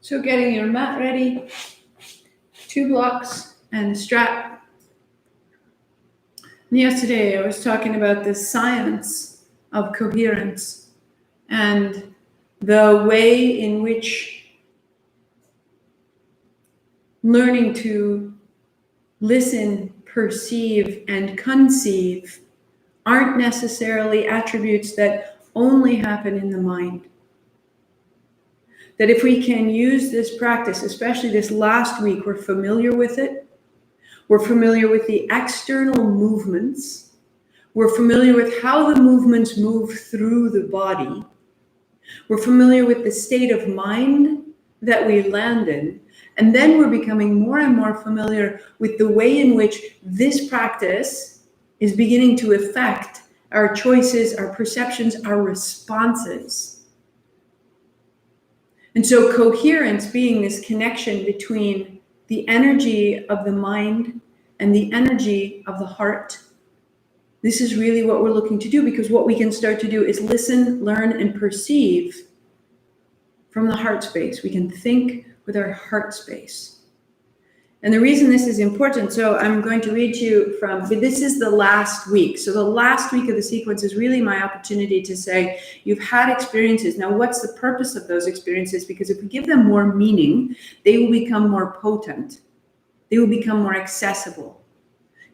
So getting your mat ready, 2 blocks and a strap. And yesterday I was talking about the science of coherence and the way in which learning to listen, perceive, and conceive aren't necessarily attributes that only happen in the mind. That if we can use this practice, especially this last week, we're familiar with it. We're familiar with the external movements. We're familiar with how the movements move through the body. We're familiar with the state of mind that we land in. And then we're becoming more and more familiar with the way in which this practice is beginning to affect our choices, our perceptions, our responses. And so coherence being this connection between the energy of the mind and the energy of the heart. This is really what we're looking to do, because what we can start to do is listen, learn, and perceive from the heart space. We can think with our heart space. And the reason this is important, so I'm going to read to you from, this is the last week. So the last week of the sequence is really my opportunity to say, you've had experiences. Now, what's the purpose of those experiences? Because if we give them more meaning, they will become more potent. They will become more accessible.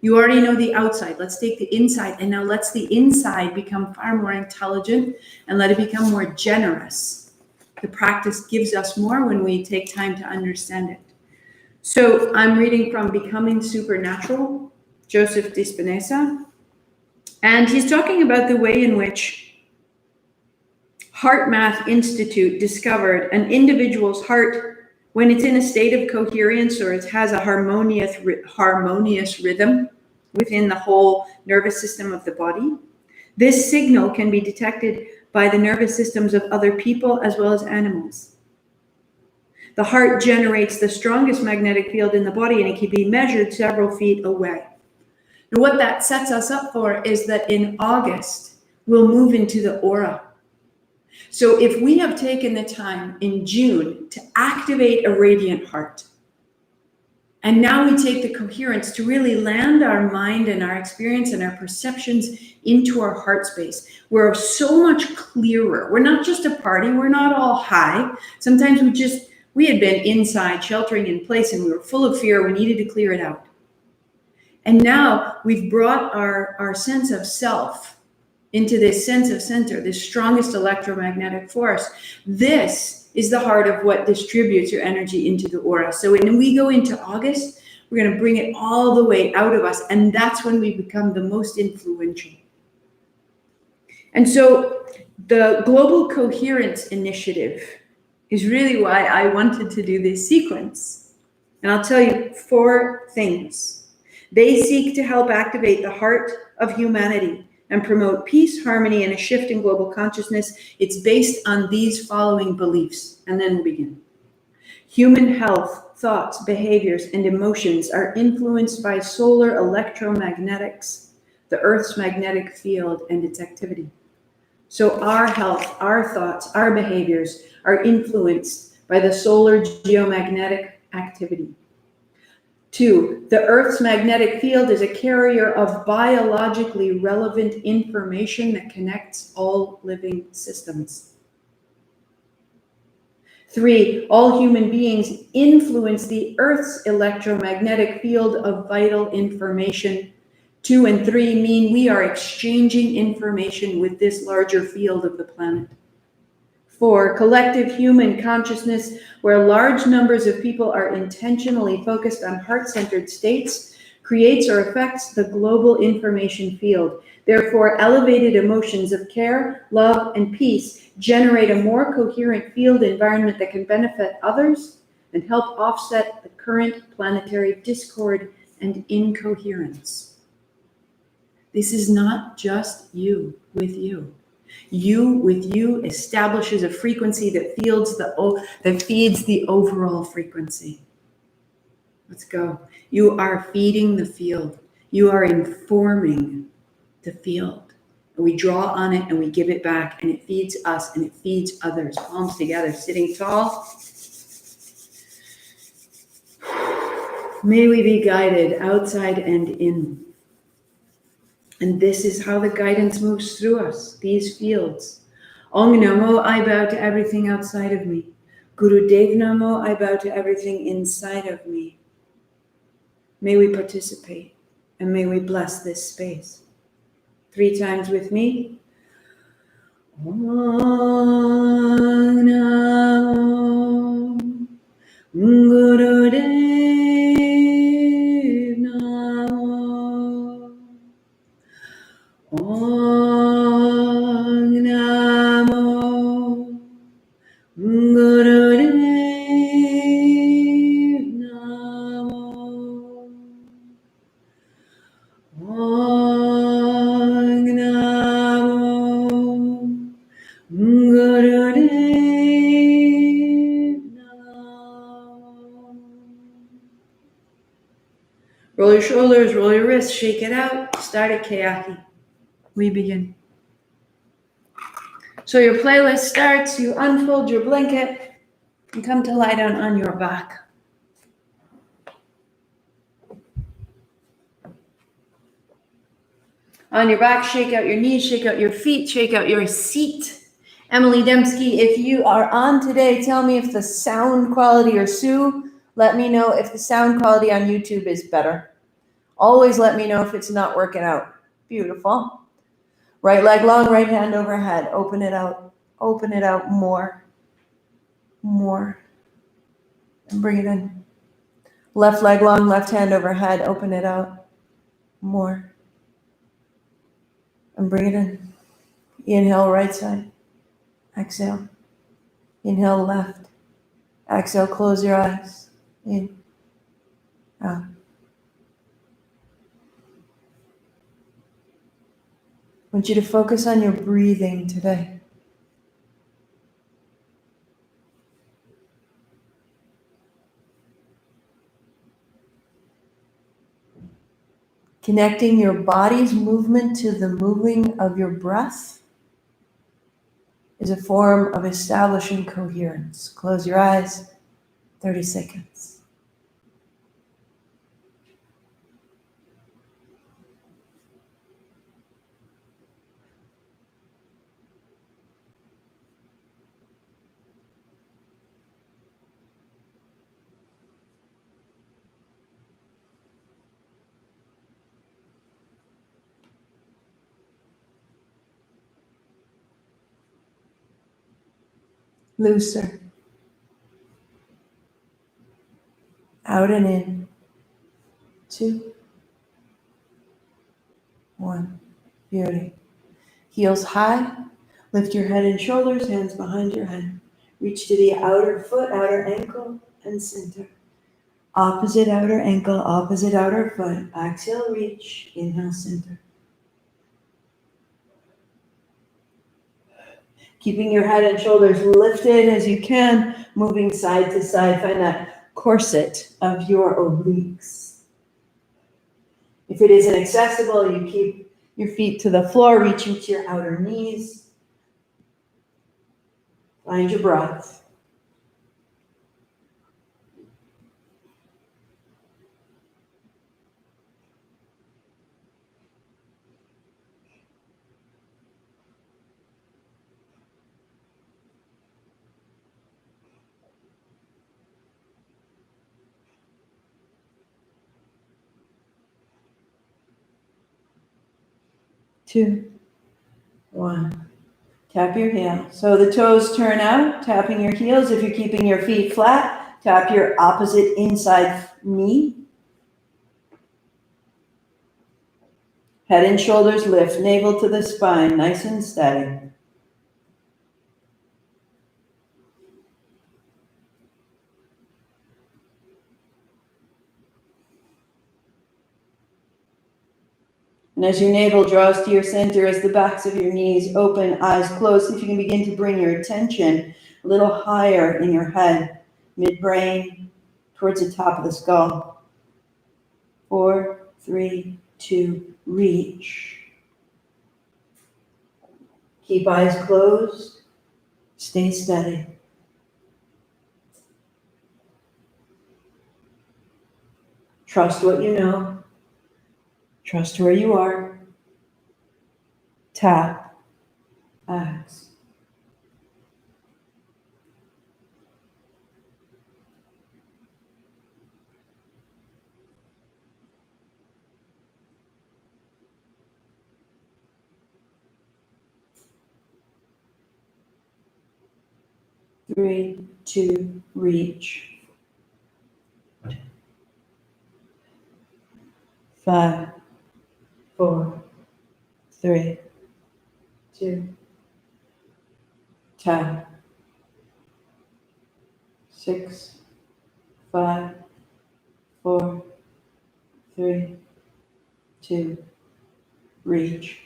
You already know the outside. Let's take the inside, and now let's the inside become far more intelligent and let it become more generous. The practice gives us more when we take time to understand it. So I'm reading from Becoming Supernatural, Joseph Dispenza, and he's talking about the way in which HeartMath Institute discovered an individual's heart, when it's in a state of coherence or it has a harmonious rhythm within the whole nervous system of the body, this signal can be detected by the nervous systems of other people as well as animals. The heart generates the strongest magnetic field in the body, and it can be measured several feet away. And what that sets us up for is that in August, we'll move into the aura. So if we have taken the time in June to activate a radiant heart, and now we take the coherence to really land our mind and our experience and our perceptions into our heart space, we're so much clearer. We're not just a party. We're not all high. Sometimes we had been inside, sheltering in place, and we were full of fear. We needed to clear it out. And now we've brought our sense of self into this sense of center, this strongest electromagnetic force. This is the heart of what distributes your energy into the aura. So when we go into August, we're going to bring it all the way out of us. And that's when we become the most influential. And so the Global Coherence Initiative is really why I wanted to do this sequence. And I'll tell you 4 things. They seek to help activate the heart of humanity and promote peace, harmony, and a shift in global consciousness. It's based on these following beliefs, and then we'll begin. Human health, thoughts, behaviors, and emotions are influenced by solar electromagnetics, the Earth's magnetic field, and its activity. So our health, our thoughts, our behaviors are influenced by the solar geomagnetic activity. 2, the Earth's magnetic field is a carrier of biologically relevant information that connects all living systems. 3, all human beings influence the Earth's electromagnetic field of vital information. 2 and 3 mean we are exchanging information with this larger field of the planet. 4, collective human consciousness, where large numbers of people are intentionally focused on heart-centered states, creates or affects the global information field. Therefore, elevated emotions of care, love, and peace generate a more coherent field environment that can benefit others and help offset the current planetary discord and incoherence. This is not just you with you. You with you establishes a frequency that feeds the overall frequency. Let's go. You are feeding the field. You are informing the field. We draw on it and we give it back, and it feeds us and it feeds others. Palms together, sitting tall. May we be guided outside and in. And this is how the guidance moves through us, these fields. Om Namo, I bow to everything outside of me. Guru Dev Namo, I bow to everything inside of me. May we participate and may we bless this space. 3 times with me. Om Namo Guru Dev. Om Namo Gurudev Namo. Om Namo Gurudev Namo. Roll your shoulders, roll your wrists, shake it out. Start at Kayaki. We begin. So your playlist starts, you unfold your blanket and come to lie down on your back. On your back, shake out your knees, shake out your feet, shake out your seat. Emily Dembski, if you are on today, tell me if the sound quality, or Sue, let me know if the sound quality on YouTube is better. Always let me know if it's not working out. Beautiful. Right leg long, right hand overhead. Open it out. Open it out more. More. And bring it in. Left leg long, left hand overhead. Open it out more. And bring it in. Inhale, right side. Exhale. Inhale, left. Exhale, close your eyes. In, out. I want you to focus on your breathing today. Connecting your body's movement to the moving of your breath is a form of establishing coherence. Close your eyes, 30 seconds. Looser. Out and in. 2, 1. Beauty. Heels high. Lift your head and shoulders, hands behind your head. Reach to the outer foot, outer ankle, and center. Opposite outer ankle, opposite outer foot. Exhale, reach. Inhale, center. Keeping your head and shoulders lifted as you can, moving side to side. Find that corset of your obliques. If it isn't accessible, you keep your feet to the floor, reaching to your outer knees. Find your breath. Two, one. Tap your heel. So the toes turn out, tapping your heels. If you're keeping your feet flat, tap your opposite inside knee. Head and shoulders lift, navel to the spine, nice and steady. And as your navel draws to your center, as the backs of your knees open, eyes closed, if you can begin to bring your attention a little higher in your head, midbrain, towards the top of the skull. 4, 3, 2, reach. Keep eyes closed. Stay steady. Trust what you know. Trust where you are. Tap. Axe. Three, two, reach. 5, 4, 3, 2, tap. 6, 5, 4, 3, 2, reach.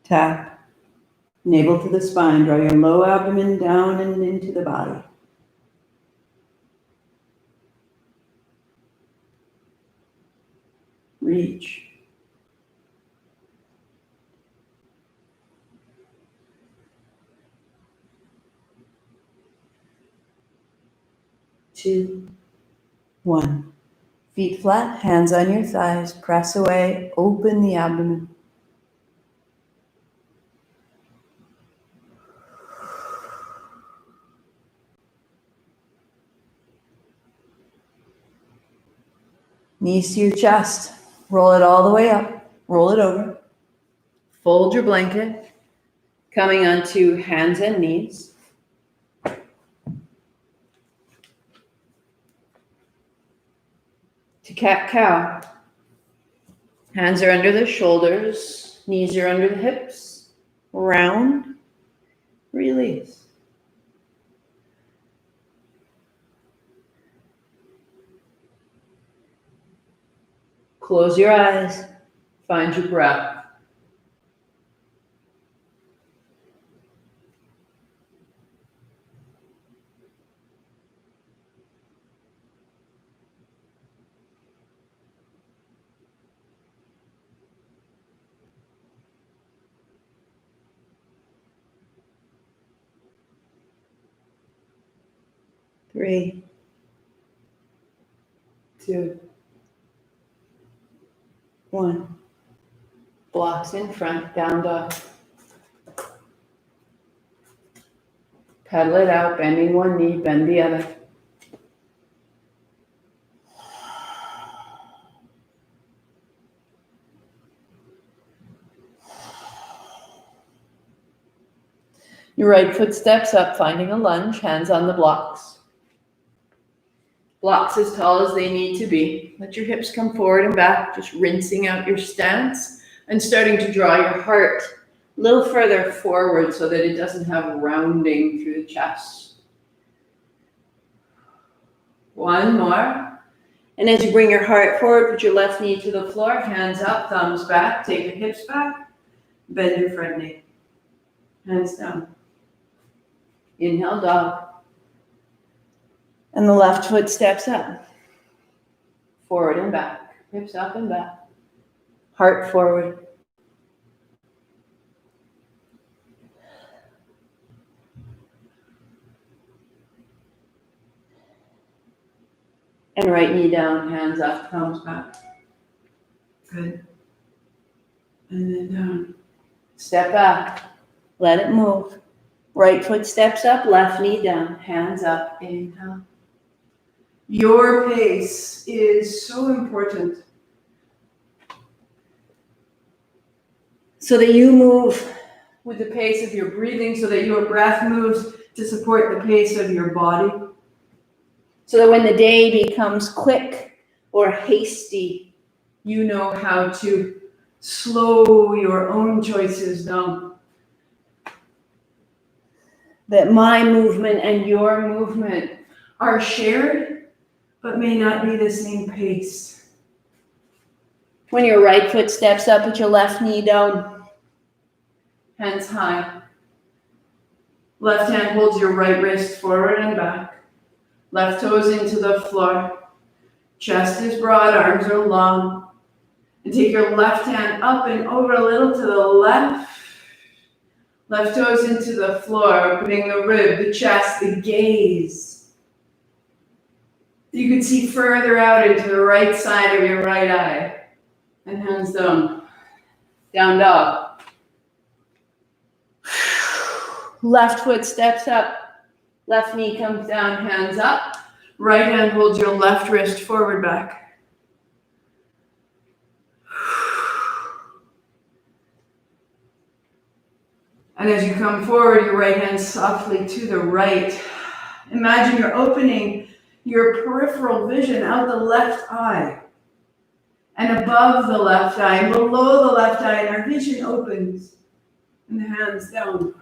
Tap. Navel to the spine. Draw your low abdomen down and into the body. Reach. Two, one. Feet flat, hands on your thighs. Press away. Open the abdomen. Knees to your chest. Roll it all the way up. Roll it over. Fold your blanket, coming onto hands and knees. To cat-cow. Hands are under the shoulders, knees are under the hips. Round, release. Close your eyes, find your breath. Three, 2, 1. Blocks in front, down dog. Pedal it out, bending one knee, bend the other. Your right foot steps up, finding a lunge, hands on the blocks. Blocks as tall as they need to be. Let your hips come forward and back, just rinsing out your stance and starting to draw your heart a little further forward so that it doesn't have rounding through the chest. One more. And as you bring your heart forward, put your left knee to the floor, hands up, thumbs back, take your hips back, bend your front knee. Hands down. Inhale, dog. And the left foot steps up. Forward and back. Hips up and back. Heart forward. And right knee down, hands up, thumbs back. Good. And then down. Step back. Let it move. Right foot steps up, left knee down, hands up, inhale. Your pace is so important. So that you move with the pace of your breathing, so that your breath moves to support the pace of your body. So that when the day becomes quick or hasty, you know how to slow your own choices down. That my movement and your movement are shared, but may not be the same pace. When your right foot steps up, put your left knee down, hands high. Left hand holds your right wrist forward and back. Left toes into the floor. Chest is broad, arms are long. And take your left hand up and over a little to the left. Left toes into the floor, opening the rib, the chest, the gaze. You can see further out into the right side of your right eye. And hands down. Down dog. Left foot steps up. Left knee comes down, hands up. Right hand holds your left wrist forward back. And as you come forward, your right hand softly to the right. Imagine you're opening your peripheral vision out the left eye. And above the left eye, and below the left eye, and our vision opens. And the hands down.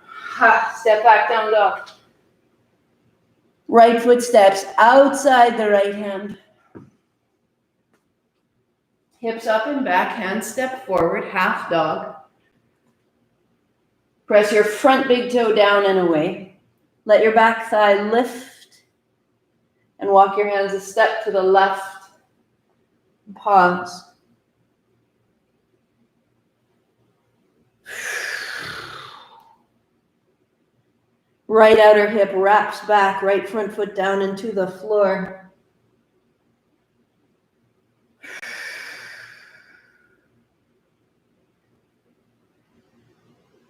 Step back, down dog. Right foot steps outside the right hand. Hips up and back, hands step forward, half dog. Press your front big toe down and away. Let your back thigh lift and walk your hands a step to the left. Pause. Right outer hip wraps back, right front foot down into the floor.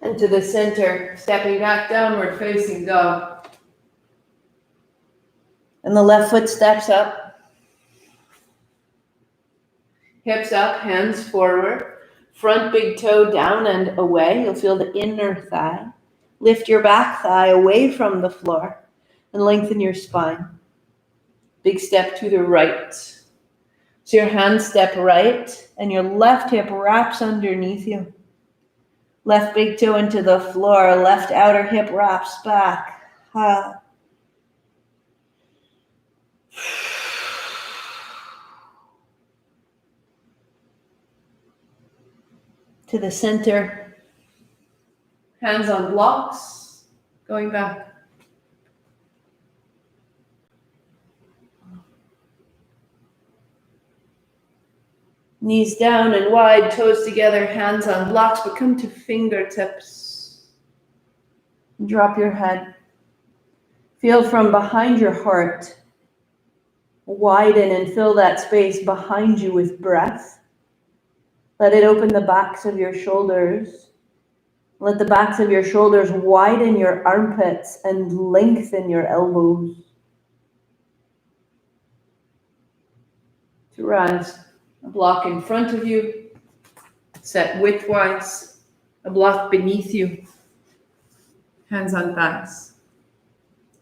And to the center, stepping back, downward facing dog. And the left foot steps up. Hips up, hands forward. Front big toe down and away. You'll feel the inner thigh. Lift your back thigh away from the floor and lengthen your spine. Big step to the right. So your hands step right and your left hip wraps underneath you. Left big toe into the floor. Left outer hip wraps back. To the center. Hands on blocks. Going back. Knees down and wide, toes together, hands on blocks, but come to fingertips. Drop your head. Feel from behind your heart. Widen and fill that space behind you with breath. Let it open the backs of your shoulders. Let the backs of your shoulders widen your armpits and lengthen your elbows. To rise. A block in front of you, set widthwise, a block beneath you, hands on thighs.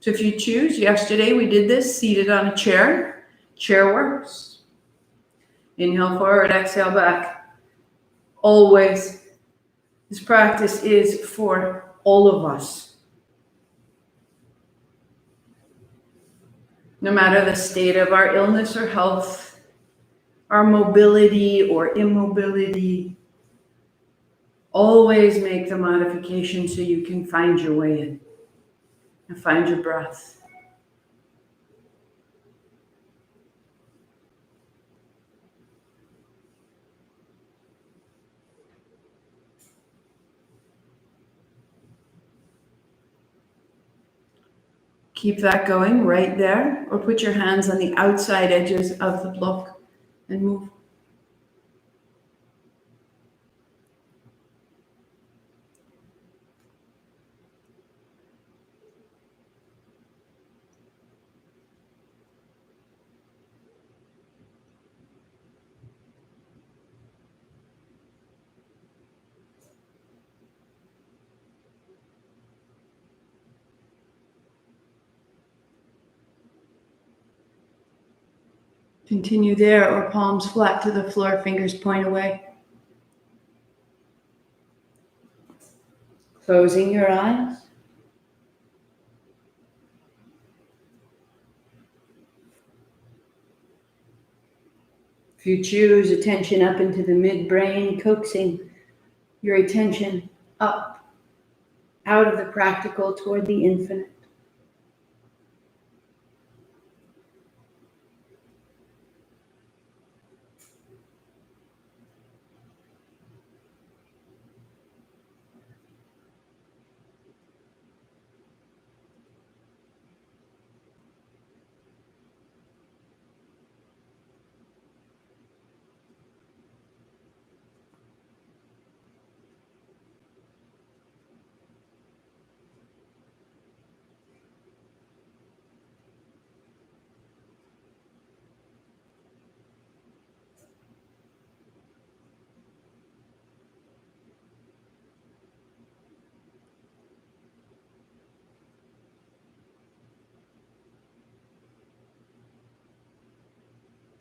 So if you choose, yesterday we did this seated on a chair. Chair works. Inhale forward, exhale back. Always. This practice is for all of us. No matter the state of our illness or health, our mobility or immobility, always make the modification so you can find your way in and find your breath. Keep that going right there, or put your hands on the outside edges of the block and move. Continue there, or palms flat to the floor, fingers point away. Closing your eyes. If you choose, attention up into the midbrain, coaxing your attention up, out of the practical toward the infinite.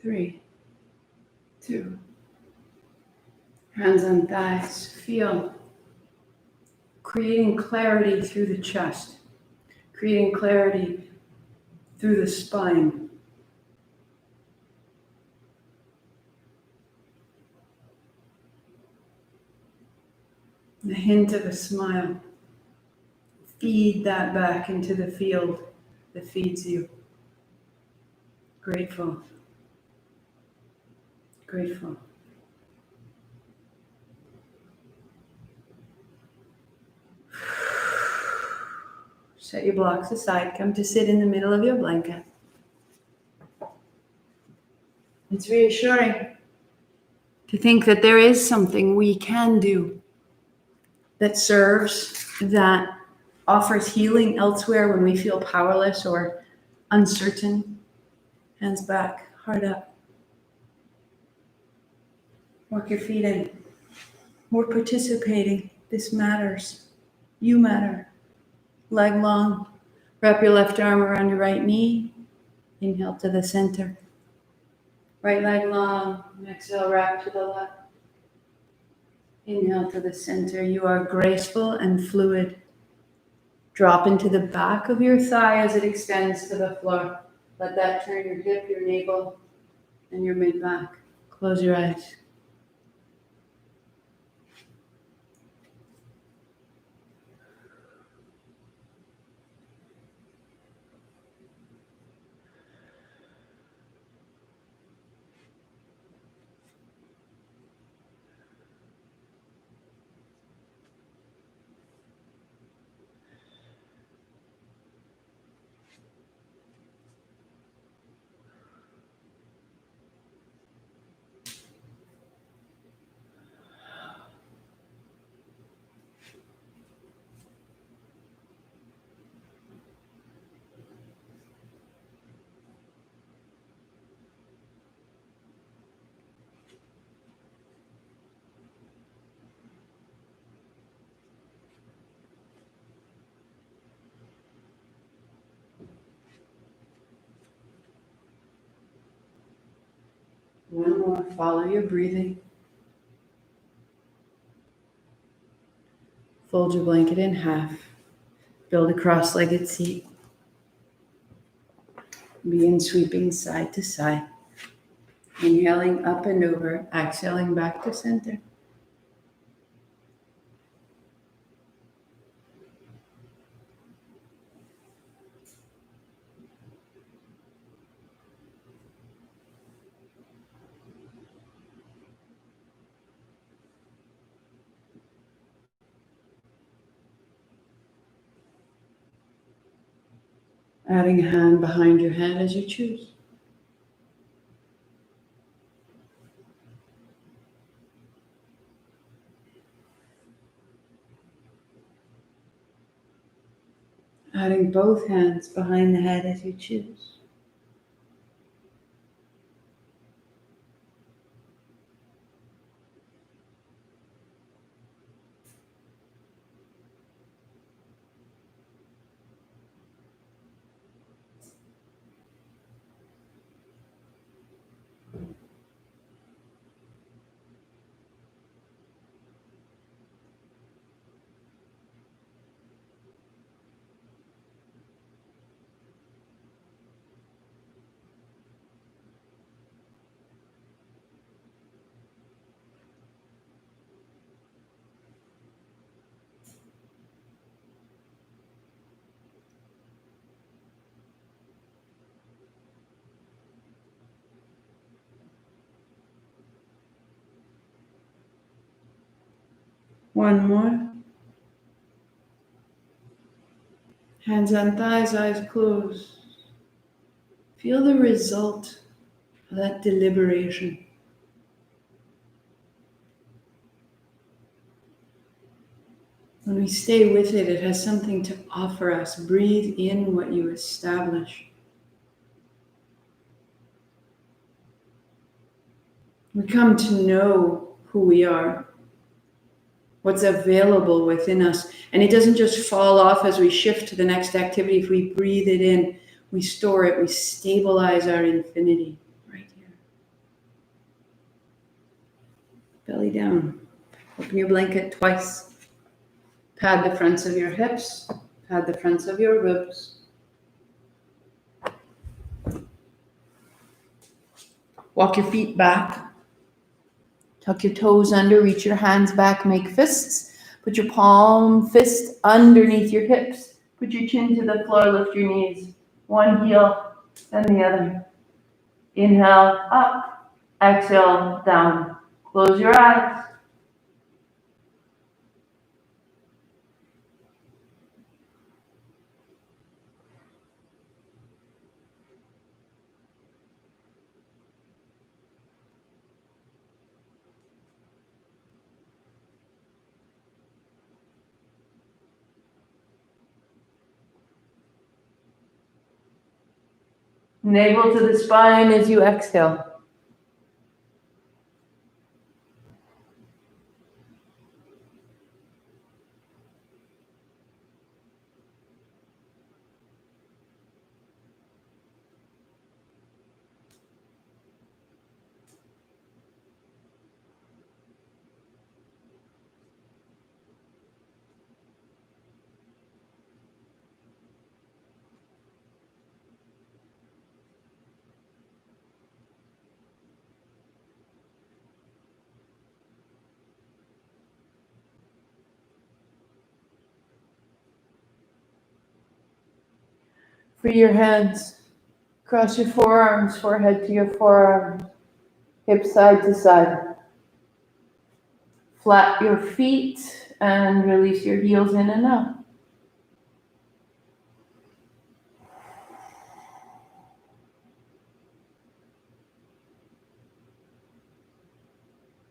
Three, two, hands on thighs, feel, creating clarity through the chest, creating clarity through the spine. The hint of a smile. Feed that back into the field that feeds you. Grateful. Grateful. Set your blocks aside. Come to sit in the middle of your blanket. It's reassuring to think that there is something we can do that serves, that offers healing elsewhere when we feel powerless or uncertain. Hands back, heart up. Walk your feet in. We're participating. This matters. You matter. Leg long. Wrap your left arm around your right knee. Inhale to the center. Right leg long. Exhale, wrap to the left. Inhale to the center. You are graceful and fluid. Drop into the back of your thigh as it extends to the floor. Let that turn your hip, your navel, and your mid-back. Close your eyes. One more. Follow your breathing. Fold your blanket in half. Build a cross-legged seat. Begin sweeping side to side. Inhaling up and over. Exhaling back to center. Adding a hand behind your head as you choose. Adding both hands behind the head as you choose. One more. Hands on thighs, eyes closed. Feel the result of that deliberation. When we stay with it, it has something to offer us. Breathe in what you establish. We come to know who we are, what's available within us. And it doesn't just fall off as we shift to the next activity. If we breathe it in, we store it, we stabilize our infinity right here. Belly down. Open your blanket twice. Pad the fronts of your hips. Pad the fronts of your ribs. Walk your feet back. Tuck your toes under. Reach your hands back. Make fists. Put your palm fist underneath your hips. Put your chin to the floor. Lift your knees. One heel, then the other. Inhale, up. Exhale, down. Close your eyes. Navel to the spine as you exhale. Free your hands. Cross your forearms, forehead to your forearms. Hips side to side. Flat your feet and release your heels in and out.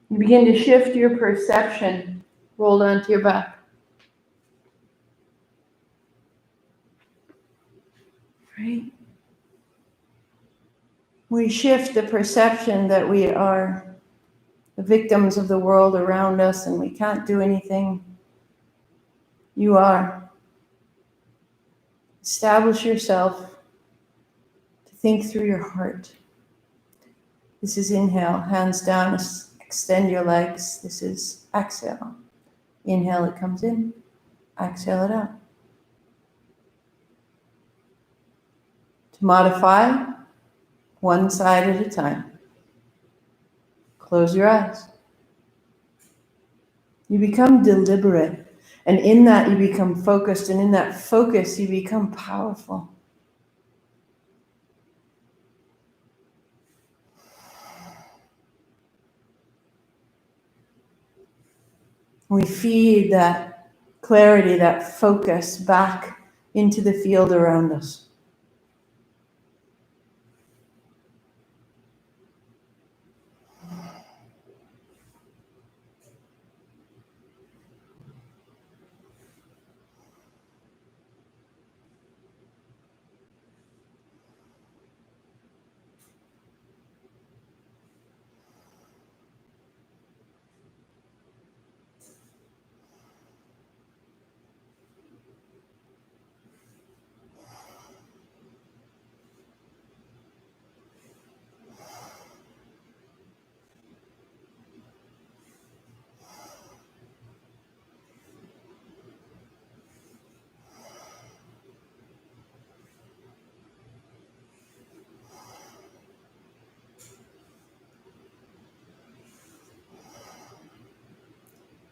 You begin to shift your perception. Roll onto your back. Right? We shift the perception that we are the victims of the world around us and we can't do anything. You are. Establish yourself to think through your heart. This is inhale, hands down, extend your legs. This is exhale. Inhale, it comes in. Exhale it out. To modify, one side at a time. Close your eyes. You become deliberate. And in that, you become focused. And in that focus, you become powerful. We feed that clarity, that focus back into the field around us.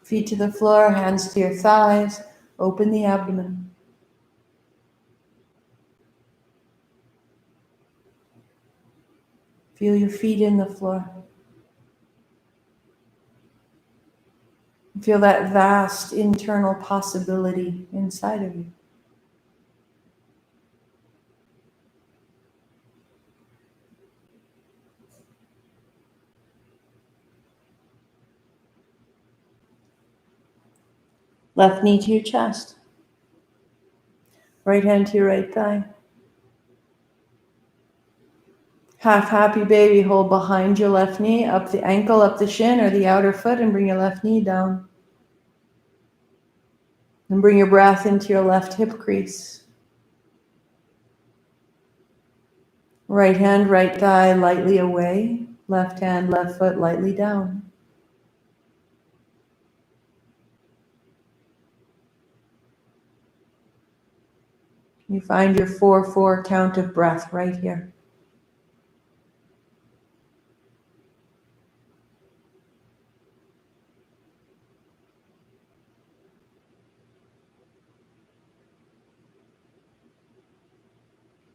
Feet to the floor, hands to your thighs. Open the abdomen. Feel your feet in the floor. Feel that vast internal possibility inside of you. Left knee to your chest. Right hand to your right thigh. Half happy baby, hold behind your left knee, up the ankle, up the shin or the outer foot, and bring your left knee down. And bring your breath into your left hip crease. Right hand, right thigh lightly away. Left hand, left foot lightly down. You find your 4-4 count of breath right here.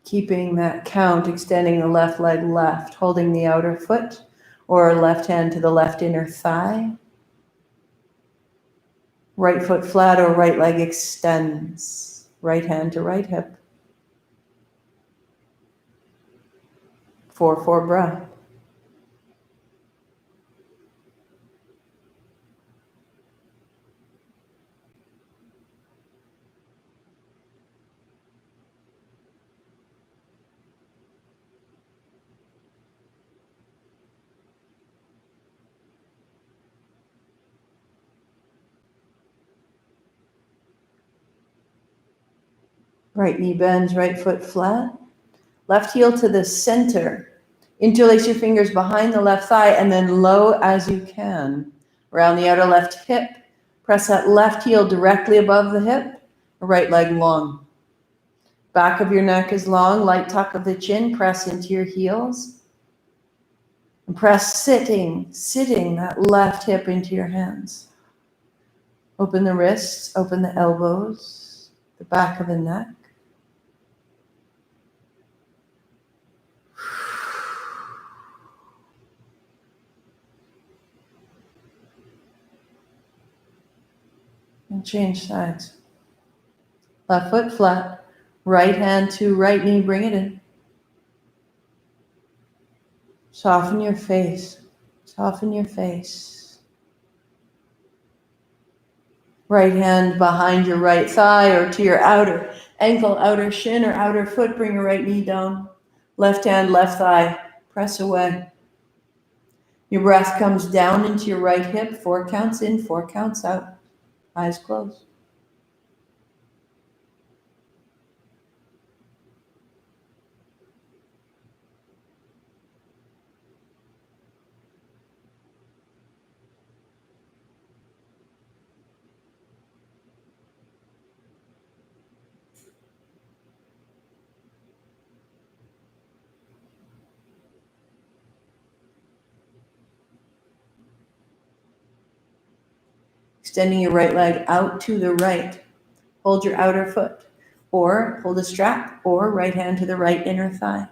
Keeping that count, extending the left leg left, holding the outer foot or left hand to the left inner thigh. Right foot flat or right leg extends. Right hand to right hip. 4-4 breath. Right knee bends, right foot flat. Left heel to the center. Interlace your fingers behind the left thigh and then low as you can. Around the outer left hip. Press that left heel directly above the hip. Right leg long. Back of your neck is long. Light tuck of the chin. Press into your heels. And press sitting that left hip into your hands. Open the wrists. Open the elbows. The back of the neck. And change sides. Left foot flat. Right hand to right knee, bring it in. Soften your face. Soften your face. Right hand behind your right thigh or to your outer ankle, outer shin, or outer foot. Bring your right knee down. Left hand, left thigh. Press away. Your breath comes down into your right hip. 4 counts in, 4 counts out. Eyes closed. Extending your right leg out to the right. Hold your outer foot, or hold a strap, or right hand to the right inner thigh.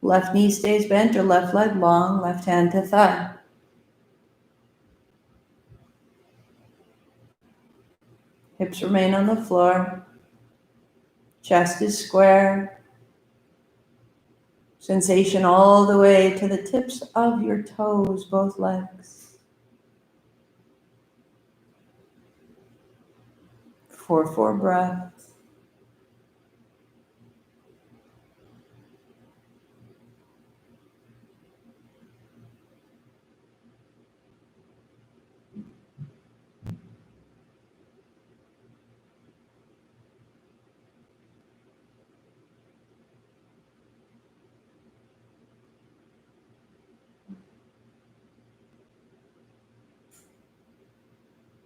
Left knee stays bent or left leg long, left hand to thigh. Hips remain on the floor. Chest is square. Sensation all the way to the tips of your toes, both legs. 4 breaths.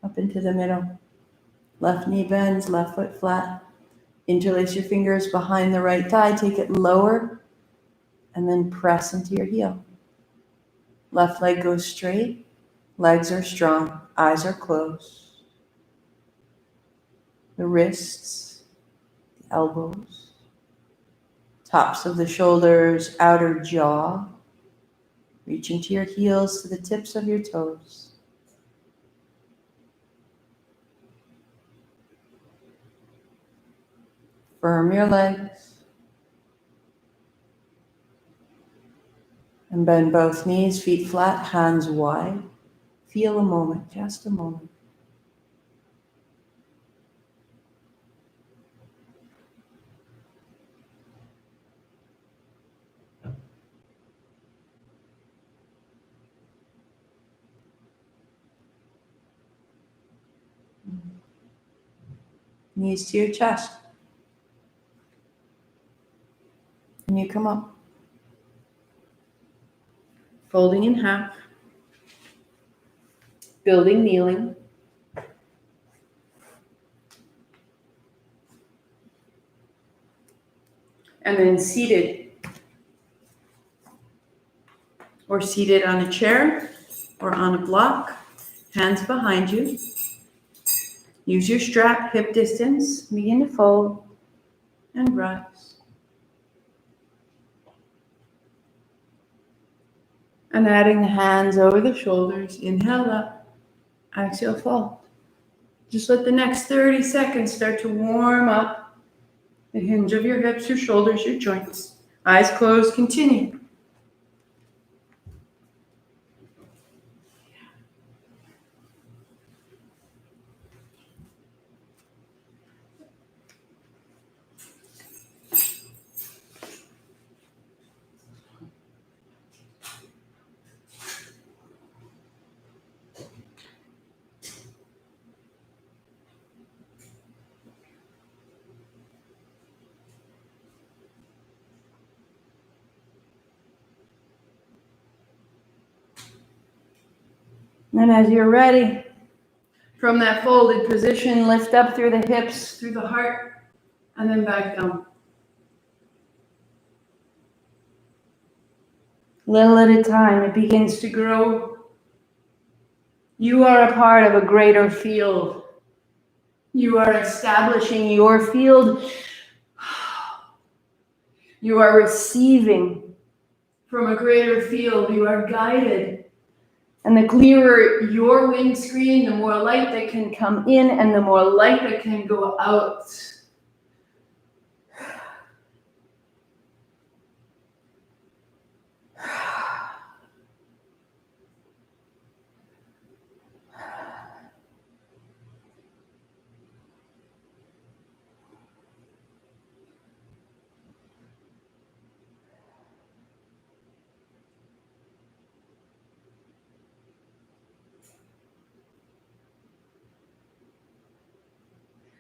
Up into the middle. Left knee bends, left foot flat. Interlace your fingers behind the right thigh. Take it lower and then press into your heel. Left leg goes straight. Legs are strong. Eyes are closed. The wrists, the elbows, tops of the shoulders, outer jaw. Reach into your heels to the tips of your toes. Firm your legs. And bend both knees, feet flat, hands wide. Feel a moment, just a moment. Knees to your chest. And you come up. Folding in half. Building kneeling. And then seated. Or seated on a chair or on a block. Hands behind you. Use your strap, hip distance. Begin to fold and rise. And adding the hands over the shoulders. Inhale up. Exhale, fold. Just let the next 30 seconds start to warm up the hinge of your hips, your shoulders, your joints. Eyes closed, continue. And as you're ready, from that folded position, lift up through the hips, through the heart, and then back down. Little at a time, it begins to grow. You are a part of a greater field. You are establishing your field. You are receiving from a greater field. You are guided And the clearer your windscreen, the more light that can come in and the more light that can go out.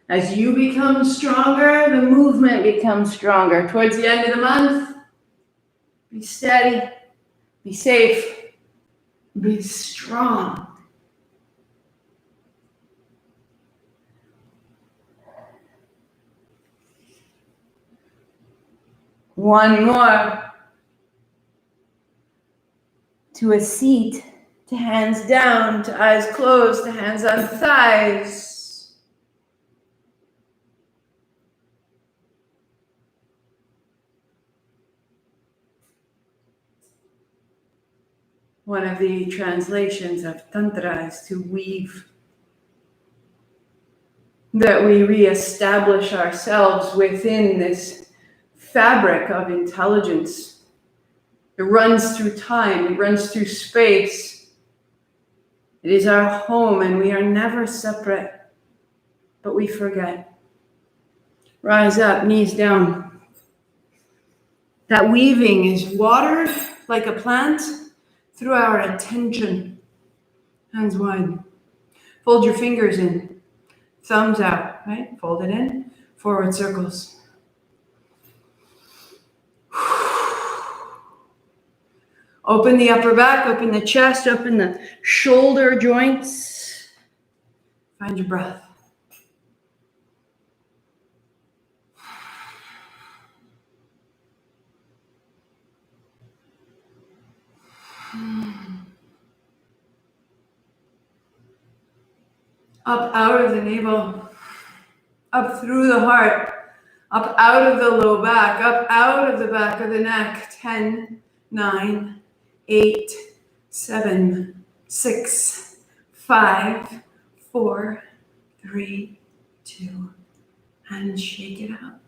As you become stronger, the movement becomes stronger. Towards the end of the month, be steady, be safe, be strong. One more. To a seat, to hands down, to eyes closed, to hands on thighs. One of the translations of Tantra is to weave, that we reestablish ourselves within this fabric of intelligence. It runs through time, it runs through space. It is our home and we are never separate, but we forget. Rise up, knees down. That weaving is watered like a plant through our attention. Hands wide. Fold your fingers in. Thumbs out, right? Fold it in. Forward circles. Open the upper back, open the chest, open the shoulder joints. Find your breath. Up out of the navel, up through the heart, up out of the low back, up out of the back of the neck. 10, 9, 8, 7, 6, 5, 4, 3, 2, and shake it out.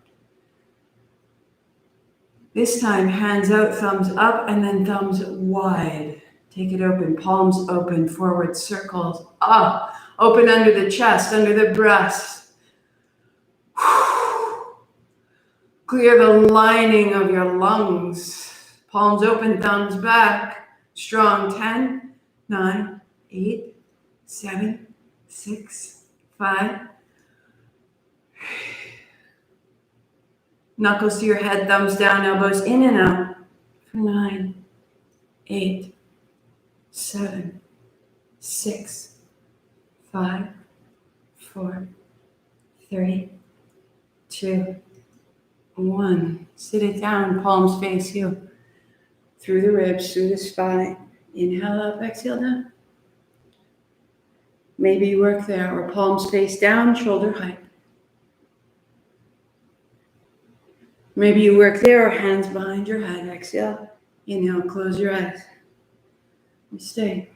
This time, hands out, thumbs up, and then thumbs wide. Take it open, palms open, forward circles, up. Open under the chest, under the breast. Clear the lining of your lungs. Palms open, thumbs back. Strong. 10, 9, 8, 7, 6, 5. Knuckles to your head, thumbs down, elbows in and out. 9, 8, 7, 6, 5, 4, 3, 2, 1. Sit it down, palms face you. Through the ribs, through the spine. Inhale up, exhale down. Maybe you work there, or palms face down, shoulder height. Maybe you work there, or hands behind your head. Exhale. Inhale, close your eyes. And stay.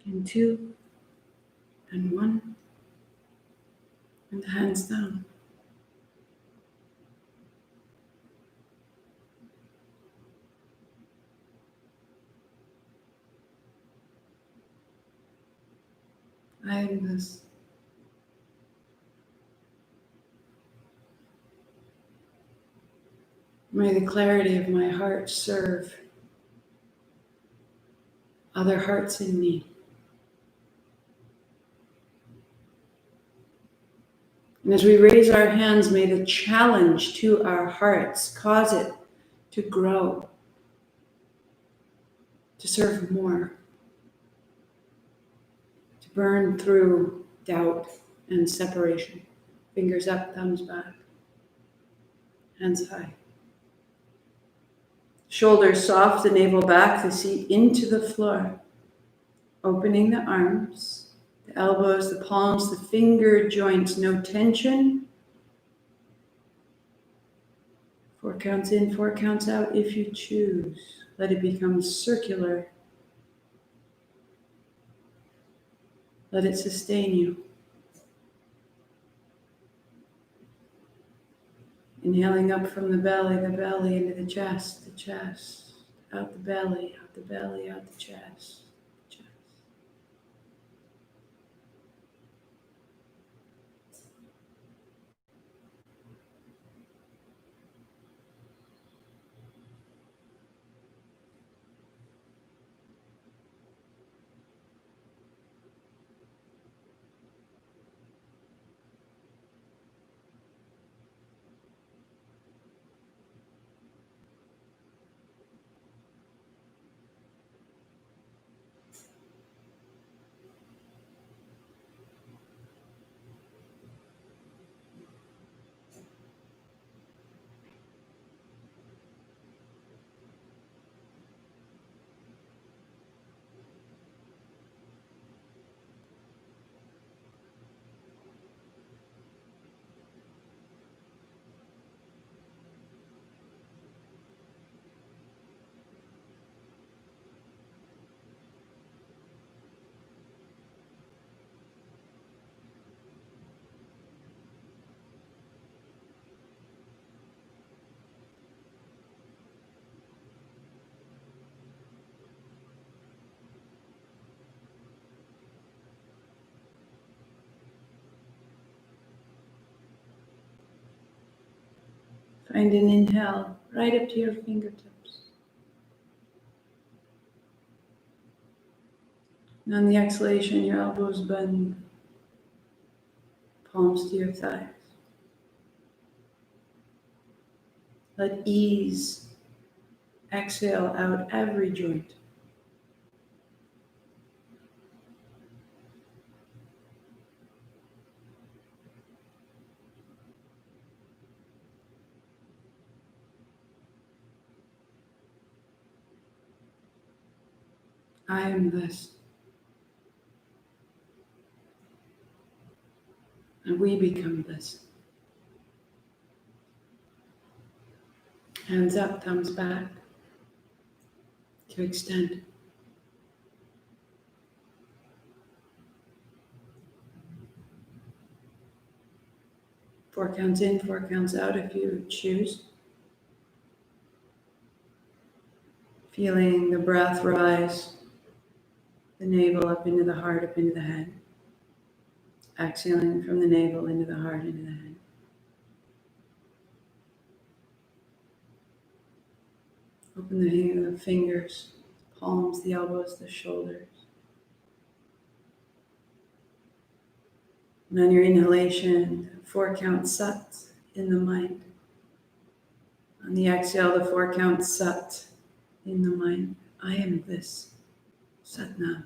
And 2, and 1, and hands down. I am this. May the clarity of my heart serve other hearts in me. And as we raise our hands, may the challenge to our hearts cause it to grow, to serve more, to burn through doubt and separation. Fingers up, thumbs back, hands high. Shoulders soft, the navel back, the seat into the floor. Opening the arms, the elbows, the palms, the finger joints, no tension. 4 counts in, 4 counts out if you choose. Let it become circular. Let it sustain you. Inhaling up from the belly into the chest, out the belly, out the belly, out the chest. Find an inhale right up to your fingertips. And on the exhalation, your elbows bend, palms to your thighs. Let ease exhale out every joint. I am this. And we become this. Hands up, thumbs back to extend. Four counts in, 4 counts out if you choose. Feeling the breath rise, the navel up into the heart, up into the head. Exhaling from the navel into the heart, into the head. Open the fingers, palms, the elbows, the shoulders. And on your inhalation, 4 count sat in the mind. On the exhale, the 4 count sat in the mind. I am this. Sat Nam.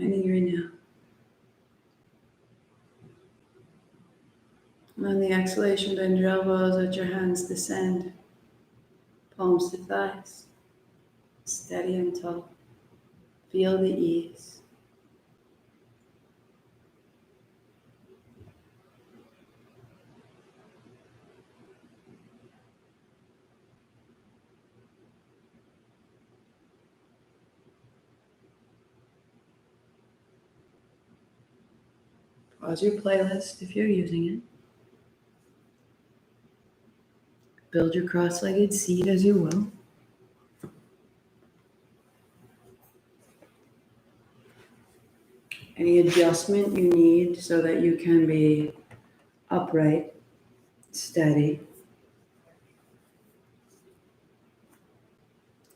Finding your now. On the exhalation, bend your elbows, let your hands descend. Palms to thighs. Steady and tall. Feel the ease. Pause your playlist if you're using it. Build your cross-legged seat as you will. Any adjustment you need so that you can be upright, steady.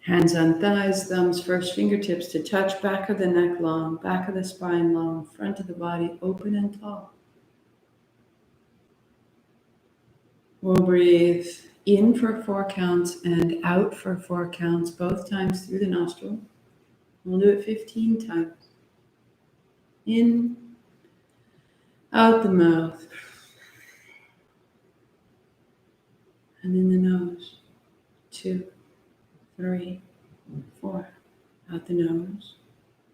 Hands on thighs, thumbs first, fingertips to touch, back of the neck long, back of the spine long, front of the body open and tall. We'll breathe in for 4 counts and out for 4 counts, both times through the nostril. We'll do it 15 times. In, out the mouth, and in the nose. 2, 3, 4. Out the nose.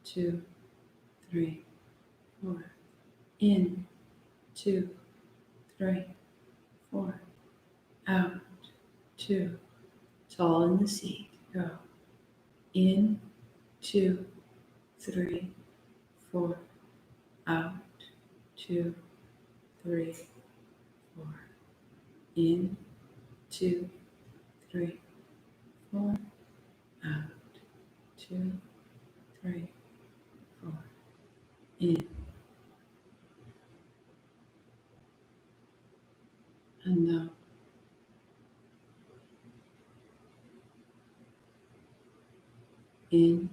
2, 3, 4. In, 2, 3, 4. Out, 2. Tall in the seat. Go. In, 2, 3, 4. Out, 2, 3, 4. In, 2, 3, 4. Out, 2, 3, 4. In and out. In,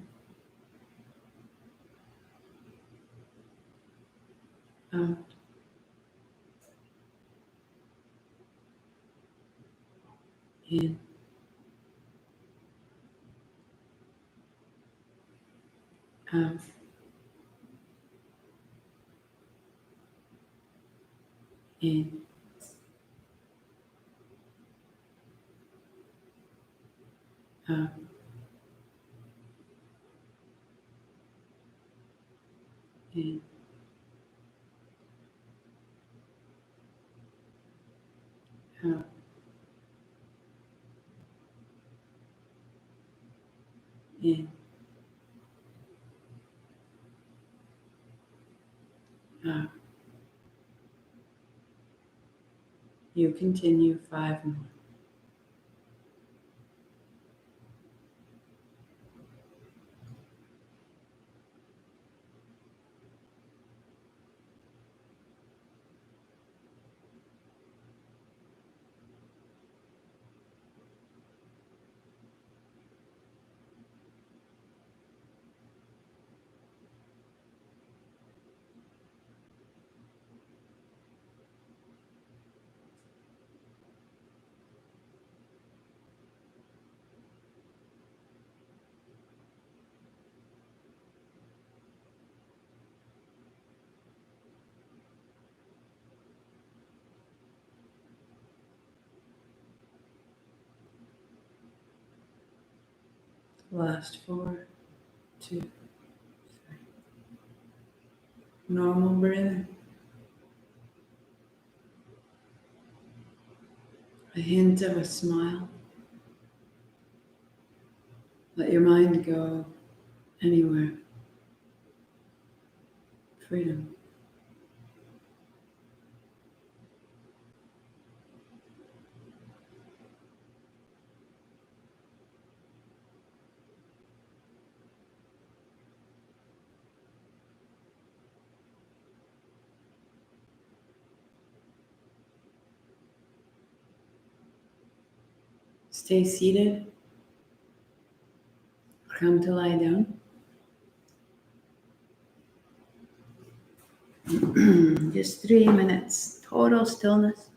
out. In, out. In, out. In, out. In, out. You continue 5 more. Last 4, 2, 3. Normal breathing. A hint of a smile. Let your mind go anywhere. Freedom. Stay seated. Come to lie down. Just 3 minutes. Total stillness.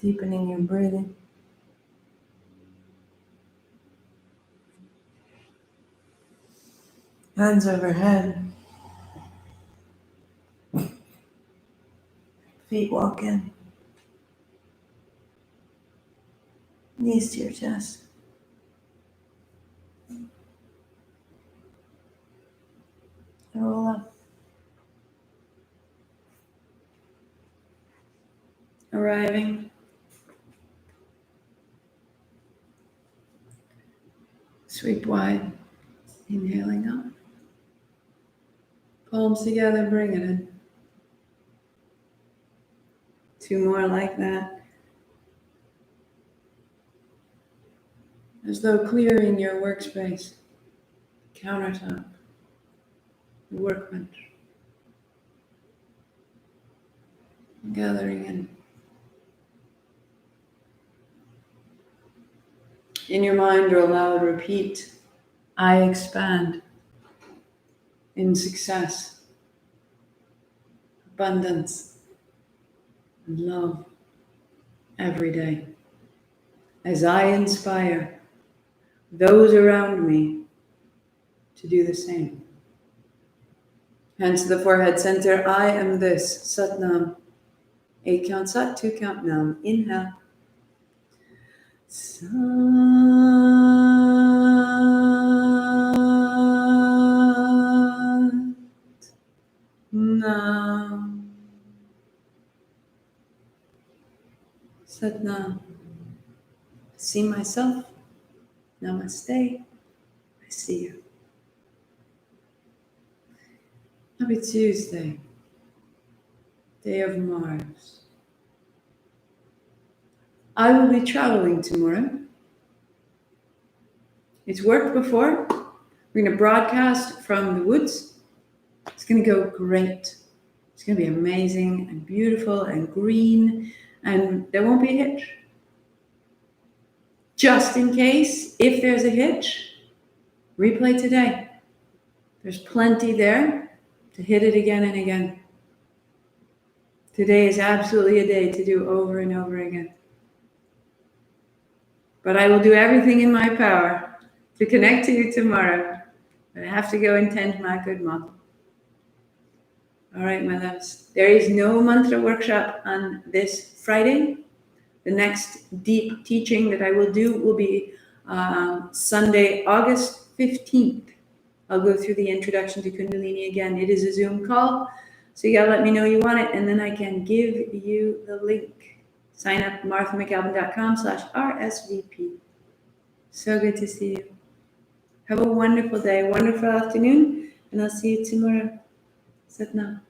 Deepening your breathing. Hands overhead. Feet walk in. Knees to your chest. Roll up. Arriving. Sweep wide. Inhaling up. Palms together, bring it in. 2 more like that. As though clearing your workspace, countertop, the workbench. Gathering in. In your mind or aloud, repeat, I expand in success, abundance, and love every day. As I inspire those around me to do the same. Hands to the forehead center. I am this. Sat Nam. 8 count Sat, 2 count Nam. Inhale. Sat Nam. Sat Nam. See myself. Namaste. I see you. Happy Tuesday, day of Mars. I will be traveling tomorrow. It's worked before. We're going to broadcast from the woods. It's going to go great. It's going to be amazing and beautiful and green, and there won't be a hitch. Just in case, if there's a hitch, replay today. There's plenty there to hit it again and again. Today is absolutely a day to do over and over again. But I will do everything in my power to connect to you tomorrow. But I have to go and tend my good mom. All right, my loves. There is no mantra workshop on this Friday. The next deep teaching that I will do will be Sunday, August 15th. I'll go through the introduction to Kundalini again. It is a Zoom call, so you gotta let me know you want it, and then I can give you the link. Sign up marthamcalvin.com/RSVP. So good to see you. Have a wonderful day, wonderful afternoon, and I'll see you tomorrow. Sat Nam.